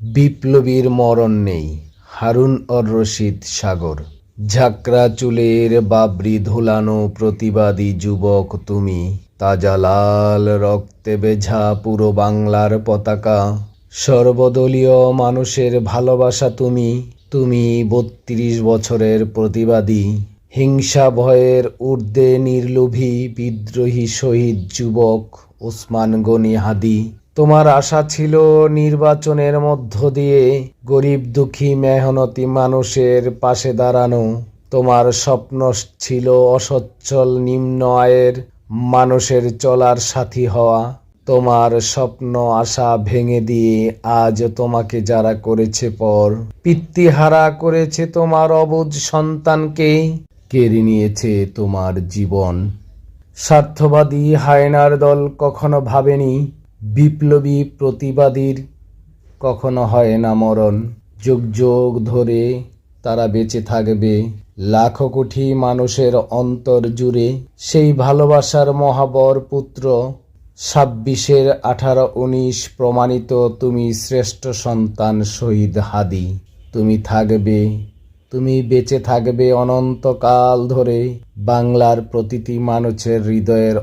বিপ্লবীর মরণ নেই। হারুন অর রশিদ সাগর। ঝাঁকড়া চুলের বাবরি ধুলানো প্রতিবাদী যুবক তুমি, তাজা লাল রক্তে বেঝা পুরো বাংলার পতাকা, সর্বদলীয় মানুষের ভালোবাসা তুমি। তুমি ৩২ বছরের প্রতিবাদী, হিংসা ভয়ের ঊর্ধ্বে নির্লোভী বিদ্রোহী শহীদ যুবক ওসমান গনি হাদি। তোমার আশা ছিল নির্বাচনের মধ্য দিয়ে গরিব দুঃখী মেহনতি মানুষের পাশে দাঁড়ানো। তোমার স্বপ্ন ছিল অসচ্ছল নিম্ন আয়ের মানুষের চলার সাথী হওয়া। তোমার স্বপ্ন আশা ভেঙে দিয়ে আজ তোমাকে যারা করেছে পর, পিতৃহারা করেছে তোমার অবুঝ সন্তানকে, কেড়ে নিয়েছে তোমার জীবন। স্বার্থবাদী হায়নার দল কখনো ভাবেনি বিপ্লবী প্রতিবাদীর কখনো হয় না মরণ। যুগ যুগ ধরে তারা বেঁচে থাকবে লাখো কোটি মানুষের অন্তর জুড়ে। সেই ভালোবাসার মহাবর পুত্র ২৬-এর ১৮-১৯ প্রমাণিত তুমি শ্রেষ্ঠ সন্তান শহীদ হাদি। তুমি থাকবে, তুমি বেঁচে থাকবে অনন্তকাল ধরে বাংলার প্রতিটি মানুষের হৃদয়ের